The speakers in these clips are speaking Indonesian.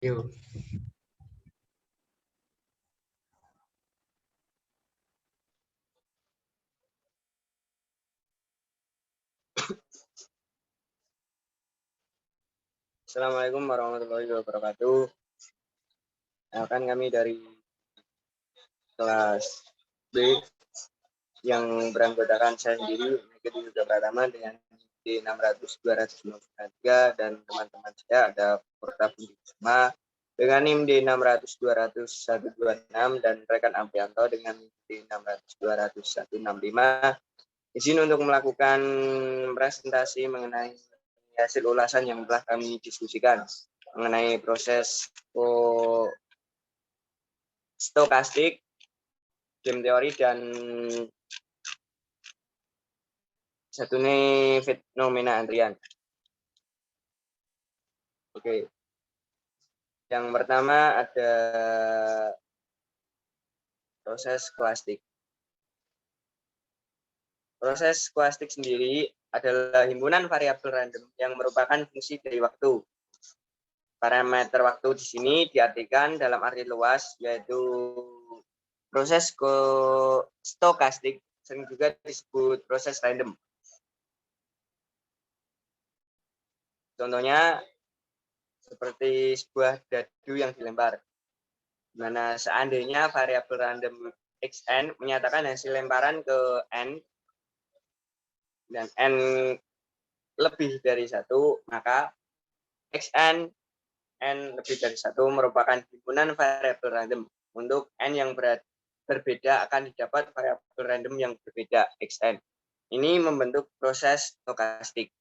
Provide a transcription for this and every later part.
Yuk. Assalamualaikum warahmatullahi wabarakatuh. Kan kami dari kelas B yang beranggotakan saya sendiri, Mekedi Yuda Pratama dengan D 600 253 dan teman-teman saya ada Purta Bundisma dengan NIM D 600 200 126 dan rekan Ampianto dengan D 600 200 165. Izin untuk melakukan presentasi mengenai hasil ulasan yang telah kami diskusikan mengenai proses stokastik, game teori, dan satunya fenomena antrian. Oke. Yang pertama ada proses skolastik. Proses skolastik sendiri adalah himpunan variabel random yang merupakan fungsi dari waktu. Parameter waktu di sini diartikan dalam arti luas, yaitu proses stokastik, sering juga disebut proses random. Contohnya seperti sebuah dadu yang dilempar, di mana seandainya variabel random xn menyatakan hasil lemparan ke n dan n lebih dari 1, maka xn n lebih dari 1 merupakan himpunan variabel random. Untuk n yang berbeda akan didapat variabel random yang berbeda xn. Ini membentuk proses stokastik.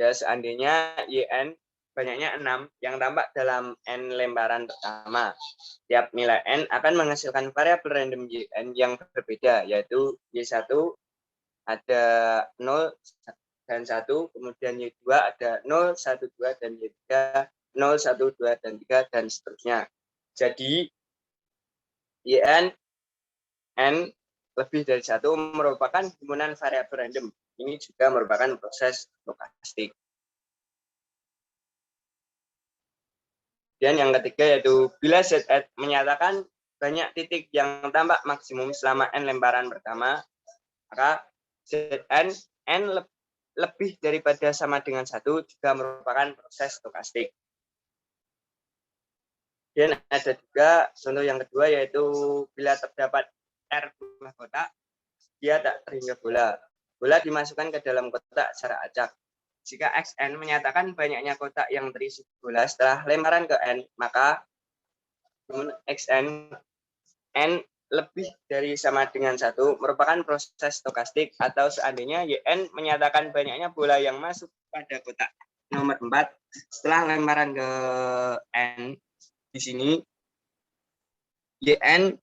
Ya, seandainya yn banyaknya 6 yang tampak dalam n lemparan pertama. Tiap nilai n akan menghasilkan variabel random yn yang berbeda, yaitu y1 ada 0 dan 1, kemudian y2 ada 0, 1, 2, dan y3 0, 1, 2, dan 3, dan seterusnya. Jadi yn n lebih dari 1 merupakan himpunan variabel random. Ini juga merupakan proses stokastik. Dan yang ketiga yaitu bila Z menyatakan banyak titik yang tampak maksimum selama n lemparan pertama, maka Zn n lebih daripada sama dengan 1 juga merupakan proses stokastik. Dan ada juga contoh yang kedua yaitu bila terdapat R buah kotak, dia tak terhingga bola. Bola dimasukkan ke dalam kotak secara acak. Jika Xn menyatakan banyaknya kotak yang terisi bola setelah lemparan ke N, maka Xn N lebih dari sama dengan 1 merupakan proses stokastik, atau seandainya Yn menyatakan banyaknya bola yang masuk pada kotak nomor 4 setelah lemparan ke N. Di sini Yn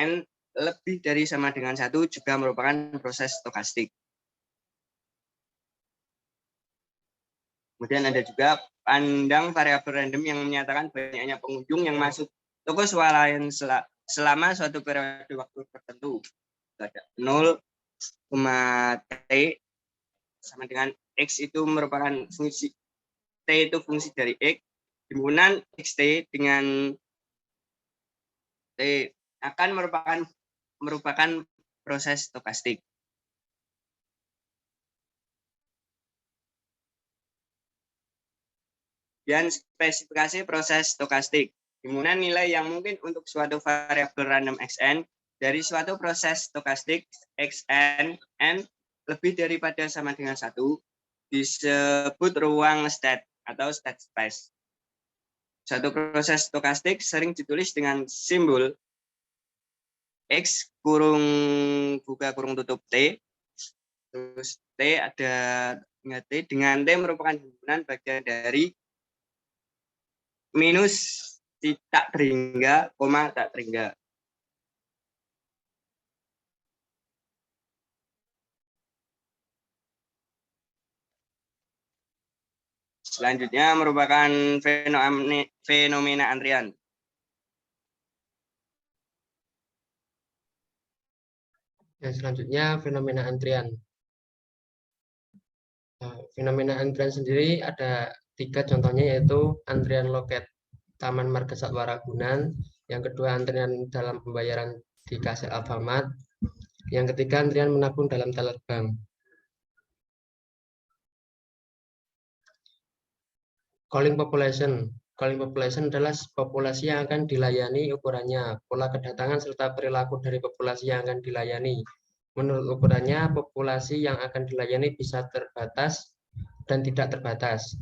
N lebih dari sama dengan 1 juga merupakan proses stokastik. Kemudian ada juga pandang variabel random yang menyatakan banyaknya pengunjung yang masuk toko swalayan selama suatu periode waktu tertentu. Ada 0, T sama dengan X itu merupakan fungsi T itu fungsi dari X, himpunan XT dengan T akan merupakan proses stokastik. Dan spesifikasi proses stokastik. Himpunan nilai yang mungkin untuk suatu variabel random Xn dari suatu proses stokastik Xn n lebih daripada sama dengan 1 disebut ruang state atau state space. Suatu proses stokastik sering ditulis dengan simbol X kurung buka kurung tutup T, terus T ada T dengan T merupakan himpunan bagian dari minus tak terhingga, koma tak terhingga. Selanjutnya merupakan fenomena antrian. Yang selanjutnya fenomena antrian. Fenomena antrian sendiri ada 3 contohnya, yaitu antrian loket Taman Marga Satwa Ragunan, yang kedua antrian dalam pembayaran di kasir Alfamart, yang ketiga antrian menabung dalam teller bank. Calling population. Calling population adalah populasi yang akan dilayani, ukurannya, pola kedatangan, serta perilaku dari populasi yang akan dilayani. Menurut ukurannya, populasi yang akan dilayani bisa terbatas dan tidak terbatas.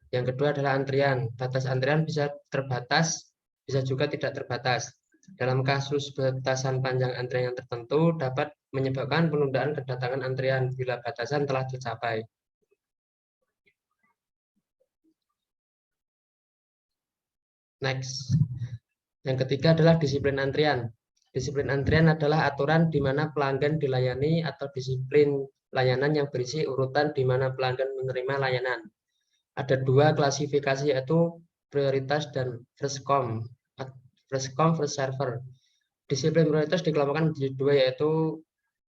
Yang kedua adalah antrian. Batas antrian bisa terbatas, bisa juga tidak terbatas. Dalam kasus batasan panjang antrian yang tertentu dapat menyebabkan penundaan kedatangan antrian bila batasan telah tercapai. Next. Yang ketiga adalah disiplin antrian. Disiplin antrian adalah aturan di mana pelanggan dilayani atau disiplin layanan yang berisi urutan di mana pelanggan menerima layanan. Ada 2 klasifikasi, yaitu prioritas dan first come, first server. Disiplin prioritas dikelompokkan menjadi 2, yaitu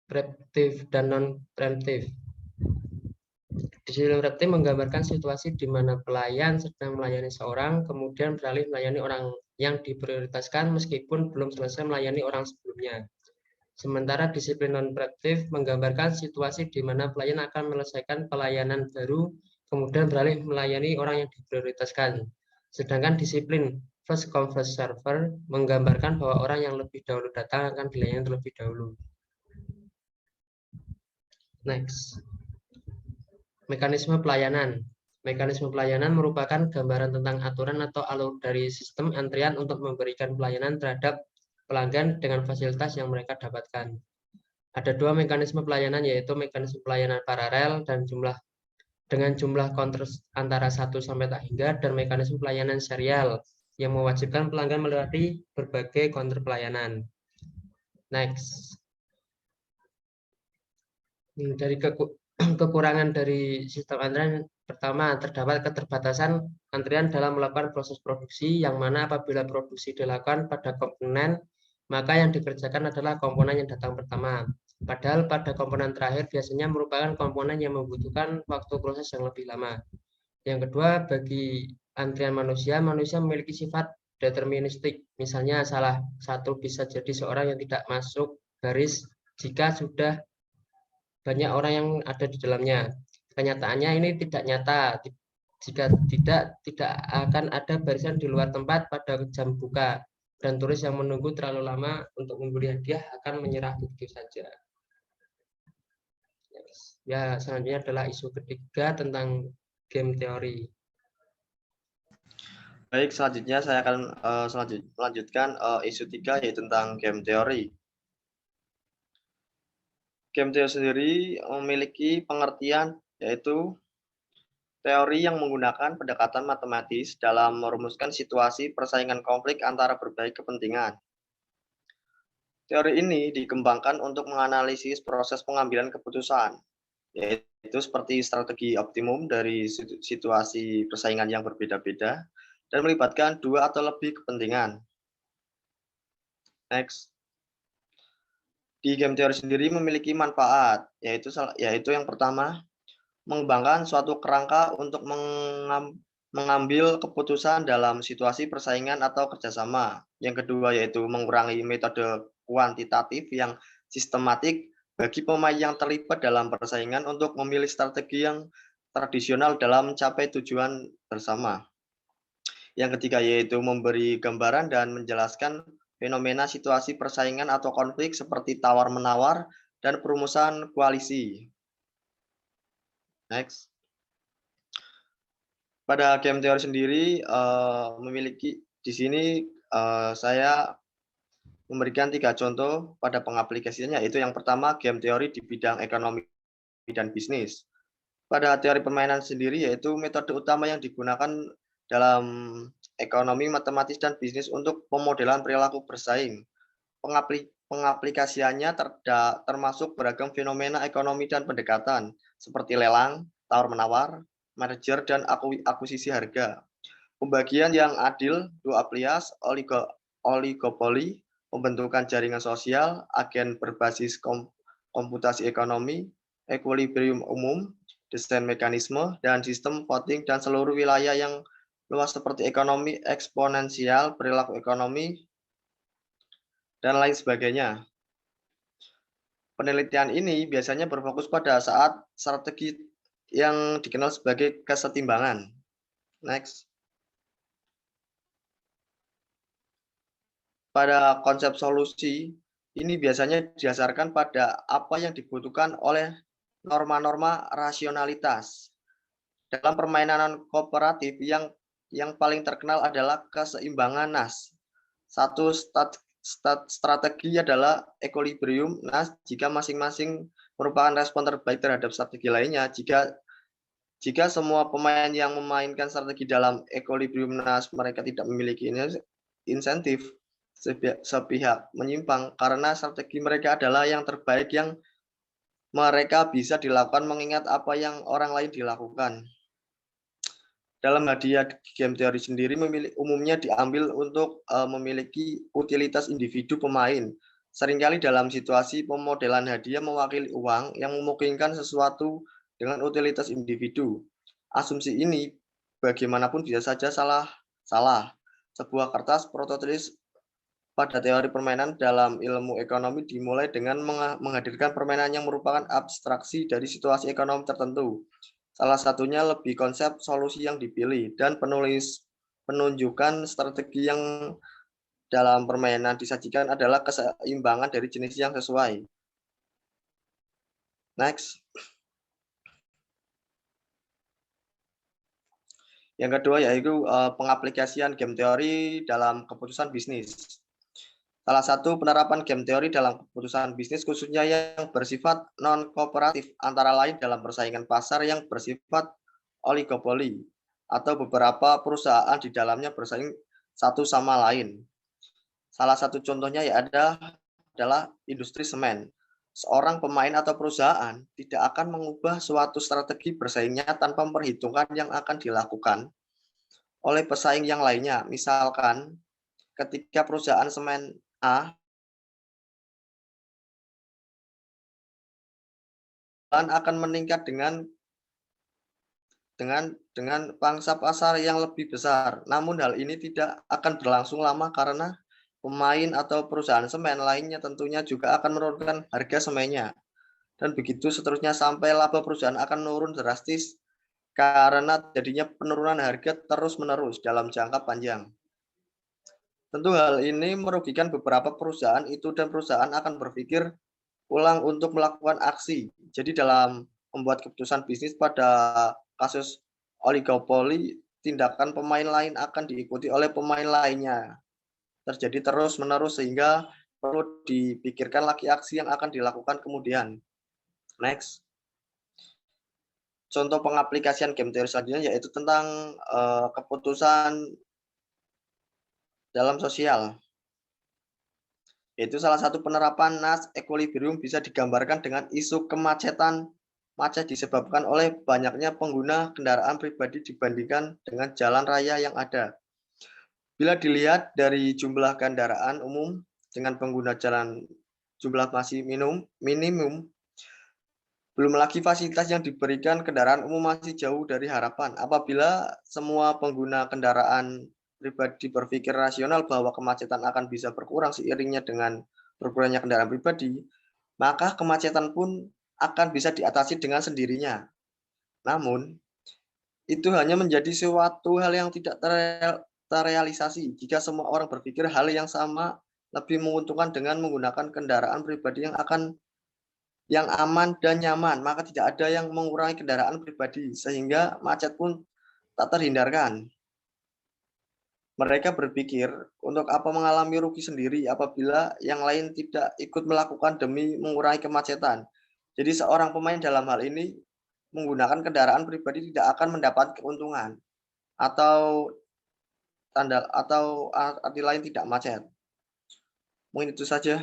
preemptive dan non-preemptive. Disiplin preemptive menggambarkan situasi di mana pelayan sedang melayani seorang, kemudian beralih melayani orang yang diprioritaskan meskipun belum selesai melayani orang sebelumnya. Sementara disiplin non-preemptive menggambarkan situasi di mana pelayan akan menyelesaikan pelayanan baru, kemudian beralih melayani orang yang diprioritaskan. Sedangkan disiplin first come first server menggambarkan bahwa orang yang lebih dahulu datang akan dilayani terlebih dahulu. Next. Mekanisme pelayanan. Mekanisme pelayanan merupakan gambaran tentang aturan atau alur dari sistem antrian untuk memberikan pelayanan terhadap pelanggan dengan fasilitas yang mereka dapatkan. Ada 2 mekanisme pelayanan, yaitu mekanisme pelayanan paralel dan dengan jumlah counter antara 1 sampai tak hingga, dan mekanisme pelayanan serial yang mewajibkan pelanggan melewati berbagai counter pelayanan. Next. Dari kekurangan dari sistem antrian, pertama, terdapat keterbatasan antrian dalam melakukan proses produksi, yang mana apabila produksi dilakukan pada komponen, maka yang dikerjakan adalah komponen yang datang pertama. Padahal pada komponen terakhir biasanya merupakan komponen yang membutuhkan waktu proses yang lebih lama. Yang kedua, bagi antrian manusia memiliki sifat deterministik. Misalnya salah satu bisa jadi seorang yang tidak masuk garis jika sudah banyak orang yang ada di dalamnya. Kenyataannya ini tidak nyata. Jika tidak akan ada barisan di luar tempat pada jam buka, dan turis yang menunggu terlalu lama untuk membeli hadiah akan menyerah begitu saja. Ya, selanjutnya adalah isu ketiga tentang game teori. Baik, selanjutnya saya akan melanjutkan isu 3, yaitu tentang game teori. Game teori sendiri memiliki pengertian, yaitu teori yang menggunakan pendekatan matematis dalam merumuskan situasi persaingan konflik antara berbagai kepentingan. Teori ini dikembangkan untuk menganalisis proses pengambilan keputusan, yaitu seperti strategi optimum dari situasi persaingan yang berbeda-beda dan melibatkan 2 atau lebih kepentingan. Next. Di game teori sendiri memiliki manfaat, yaitu yang pertama, mengembangkan suatu kerangka untuk mengambil keputusan dalam situasi persaingan atau kerjasama. Yang kedua, yaitu mengurangi metode kuantitatif yang sistematik bagi pemain yang terlibat dalam persaingan untuk memilih strategi yang tradisional dalam mencapai tujuan bersama. Yang ketiga, yaitu memberi gambaran dan menjelaskan fenomena situasi persaingan atau konflik seperti tawar-menawar dan perumusan koalisi. Next. Pada game teori sendiri memiliki di sini saya memberikan 3 contoh pada pengaplikasiannya, yaitu yang pertama game teori di bidang ekonomi dan bisnis. Pada teori permainan sendiri, yaitu metode utama yang digunakan dalam ekonomi, matematis, dan bisnis untuk pemodelan perilaku bersaing. Pengaplikasiannya termasuk beragam fenomena ekonomi dan pendekatan, seperti lelang, tawar-menawar, merger, dan akuisisi harga. Pembagian yang adil, duopolias, oligopoli, pembentukan jaringan sosial, agen berbasis komputasi ekonomi, equilibrium umum, desain mekanisme, dan sistem voting dan seluruh wilayah yang luas seperti ekonomi eksponensial, perilaku ekonomi, dan lain sebagainya. Penelitian ini biasanya berfokus pada saat strategi yang dikenal sebagai kesetimbangan. Next. Pada konsep solusi, ini biasanya didasarkan pada apa yang dibutuhkan oleh norma-norma rasionalitas. Dalam permainan kooperatif yang paling terkenal adalah keseimbangan NAS. Satu strategi adalah equilibrium NAS jika masing-masing merupakan respon terbaik terhadap strategi lainnya. Jika semua pemain yang memainkan strategi dalam equilibrium NAS mereka tidak memiliki insentif sepihak menyimpang karena strategi mereka adalah yang terbaik yang mereka bisa dilakukan mengingat apa yang orang lain dilakukan. Dalam hadiah game teori sendiri umumnya diambil untuk memiliki utilitas individu pemain. Seringkali dalam situasi pemodelan hadiah mewakili uang yang memungkinkan sesuatu dengan utilitas individu. Asumsi ini bagaimanapun bisa saja salah. Sebuah kertas prototilis pada teori permainan dalam ilmu ekonomi dimulai dengan menghadirkan permainan yang merupakan abstraksi dari situasi ekonomi tertentu. Salah satunya lebih konsep solusi yang dipilih dan penunjukan strategi yang dalam permainan disajikan adalah keseimbangan dari jenis yang sesuai. Next. Yang kedua yaitu pengaplikasian game teori dalam keputusan bisnis. Salah satu penerapan game teori dalam keputusan bisnis khususnya yang bersifat non-kooperatif antara lain dalam persaingan pasar yang bersifat oligopoli atau beberapa perusahaan di dalamnya bersaing satu sama lain. Salah satu contohnya adalah industri semen. Seorang pemain atau perusahaan tidak akan mengubah suatu strategi bersaingnya tanpa memperhitungkan yang akan dilakukan oleh pesaing yang lainnya. Misalkan ketika perusahaan semen A akan meningkat dengan pangsa pasar yang lebih besar. Namun hal ini tidak akan berlangsung lama karena pemain atau perusahaan semen lainnya tentunya juga akan menurunkan harga semennya. Dan begitu seterusnya sampai laba perusahaan akan menurun drastis karena jadinya penurunan harga terus-menerus dalam jangka panjang. Tentu hal ini merugikan beberapa perusahaan itu dan perusahaan akan berpikir ulang untuk melakukan aksi. Jadi dalam membuat keputusan bisnis pada kasus oligopoli, tindakan pemain lain akan diikuti oleh pemain lainnya. Terjadi terus-menerus sehingga perlu dipikirkan lagi aksi yang akan dilakukan kemudian. Next. Contoh pengaplikasian game teori selanjutnya yaitu tentang keputusan dalam sosial. Yaitu salah satu penerapan NAS equilibrium bisa digambarkan dengan isu kemacetan. Macet disebabkan oleh banyaknya pengguna kendaraan pribadi dibandingkan dengan jalan raya yang ada. Bila dilihat dari jumlah kendaraan umum dengan pengguna jalan jumlah masih minimum, belum lagi fasilitas yang diberikan kendaraan umum masih jauh dari harapan. Apabila semua pengguna kendaraan pribadi berpikir rasional bahwa kemacetan akan bisa berkurang seiringnya dengan berkurangnya kendaraan pribadi, maka kemacetan pun akan bisa diatasi dengan sendirinya. Namun, itu hanya menjadi suatu hal yang tidak terrealisasi jika semua orang berpikir hal yang sama lebih menguntungkan dengan menggunakan kendaraan pribadi yang aman dan nyaman, maka tidak ada yang mengurangi kendaraan pribadi sehingga macet pun tak terhindarkan. Mereka berpikir untuk apa mengalami rugi sendiri apabila yang lain tidak ikut melakukan demi mengurangi kemacetan. Jadi seorang pemain dalam hal ini menggunakan kendaraan pribadi tidak akan mendapat keuntungan atau arti lain tidak macet. Mungkin itu saja.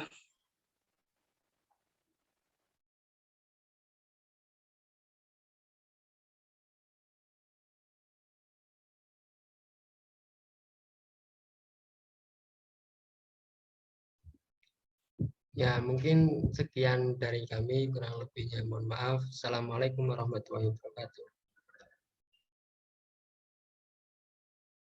Ya, mungkin sekian dari kami, kurang lebihnya mohon maaf. Assalamualaikum warahmatullahi wabarakatuh.